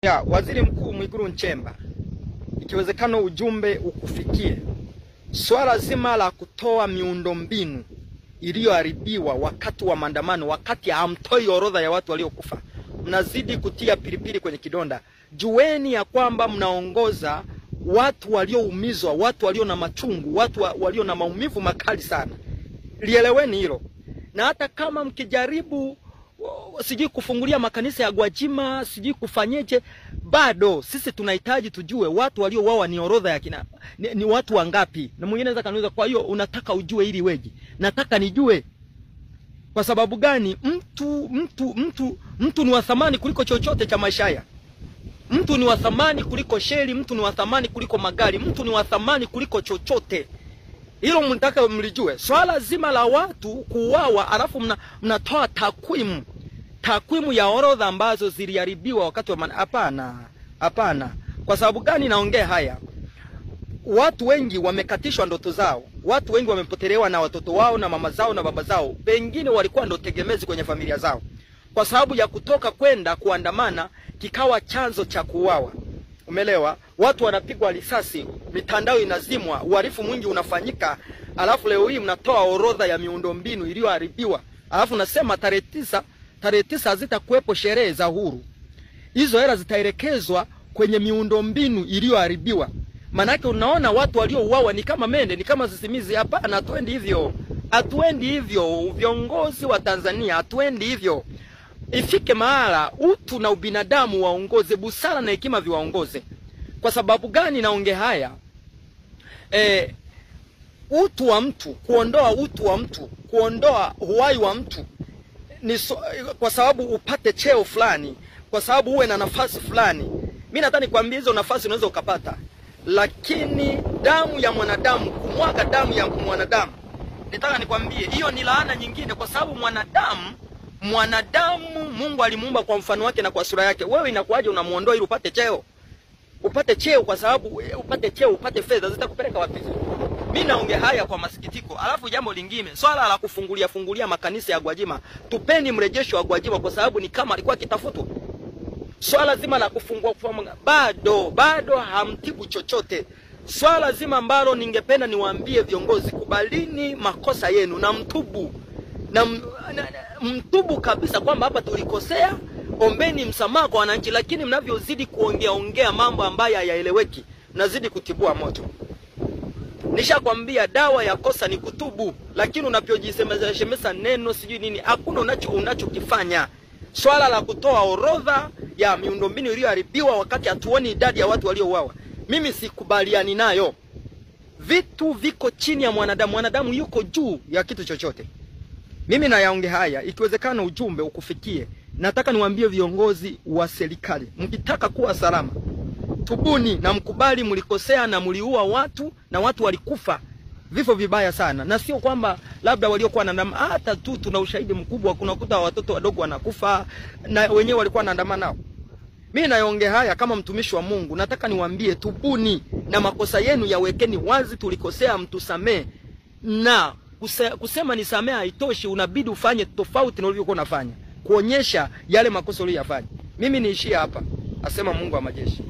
Ya Waziri Mkuu Mwigulu Nchemba, ikiwezekana ujumbe ukufikie. Swala zima la kutoa miundombinu iliyoharibiwa wakati wa maandamano, wakati hamtoi orodha ya watu waliokufa, mnazidi kutia pilipili kwenye kidonda. Jueni ya kwamba mnaongoza watu walioumizwa, watu walio na machungu, watu walio na maumivu makali sana. Lieleweni hilo. Na hata kama mkijaribu sijui kufungulia makanisa ya Gwajima, sijui kufanyeje, bado sisi tunahitaji tujue watu waliouawa ni orodha ya kina ni watu wangapi. Na mwingine anaweza kaniuliza, kwa hiyo unataka ujue ili weje? Nataka nijue. Kwa sababu gani? Mtu ni wa thamani kuliko chochote cha maisha haya. Mtu ni wa thamani kuliko sheli, mtu ni wa thamani kuliko magari, mtu ni wa thamani kuliko chochote. Hilo mnataka mlijue. Swala zima la watu kuuawa alafu mnatoa takwimu ya orodha ambazo ziliharibiwa wakati wa hapana. Kwa sababu gani naongea haya? Watu wengi wamekatishwa ndoto zao. Watu wengi wamepotelewa na watoto wao na mama zao na baba zao. Pengine walikuwa ndo tegemezi kwenye familia zao. Kwa sababu ya kutoka kwenda kuandamana kikawa chanzo cha kuuawa. Umelewa? Watu wanapigwa risasi, mitandao inazimwa, uhalifu mwingi unafanyika, alafu leo hii mnatoa orodha ya miundombinu iliyoharibiwa. Alafu nasema tarehe 9 hazitakuwepo sherehe za uhuru. Hizo hela zitaelekezwa kwenye miundombinu iliyoharibiwa. Manake unaona watu waliouawa ni kama mende, ni kama sisimizi. Hapana, hatuendi hivyo. Hatuendi hivyo. Viongozi wa Tanzania hatuendi hivyo. Ifike mahala utu na ubinadamu waongoze, busara na hekima viwaongoze. Kwa sababu gani naongea haya? Utu wa mtu, kuondoa utu wa mtu, kuondoa uhai wa mtu kwa sababu upate cheo fulani, kwa sababu uwe na nafasi fulani. Mimi nataka nikwambie hizo nafasi unaweza ukapata, lakini damu ya mwanadamu, kumwaga damu ya mwanadamu, nataka nikwambie hiyo ni laana nyingine. Kwa sababu mwanadamu Mungu alimuumba kwa mfano wake na kwa sura yake. Wewe inakuaje unamuondoa ili upate cheo? Upate cheo kwa sababu upate cheo, upate fedha, zitakupeleka wapi? Mimi naongea haya kwa masikitiko. Alafu jambo lingine, swala la kufungulia makanisa ya Gwajima, tupeni mrejesho wa Gwajima kwa sababu ni kama alikuwa akitafutwa. Swala zima la kufungua bado hamtibu chochote. Swala zima ambalo ningependa niwaambie viongozi, kubalini makosa yenu na mtubu. Mtubu kabisa kwamba hapa tulikosea, ombeni msamaha kwa wananchi. Lakini mnavyozidi kuongea mambo ambayo hayaeleweki, mnazidi kutibua moto. Nishakwambia dawa ya kosa ni kutubu, lakini unapojisemeza neno sijui nini, hakuna unachokifanya. Swala la kutoa orodha ya miundombinu iliyoharibiwa wakati hatuoni idadi ya watu waliouawa, mimi sikubaliani nayo. Vitu viko chini ya mwanadamu, mwanadamu yuko juu ya kitu chochote. Mimi nayaongea haya, ikiwezekana ujumbe ukufikie. Nataka niwaambie viongozi wa serikali, mkitaka kuwa salama, tubuni na mkubali mlikosea na mliua watu na watu walikufa vifo vibaya sana. Na sio kwamba labda waliokuwa wanaandamana, hata tu tuna ushahidi mkubwa, kunakuta watoto wadogo wanakufa na wenyewe walikuwa wanaandamana nao. Mimi naongea haya kama mtumishi wa Mungu, nataka niwaambie tubuni na makosa yenu yawekeni wazi. Tulikosea, mtusamee. Na kusema nisamee haitoshi, unabidi ufanye tofauti na ulivyokuwa unafanya, kuonyesha yale makosa uliyofanya. Mimi niishie hapa, asema Mungu wa majeshi.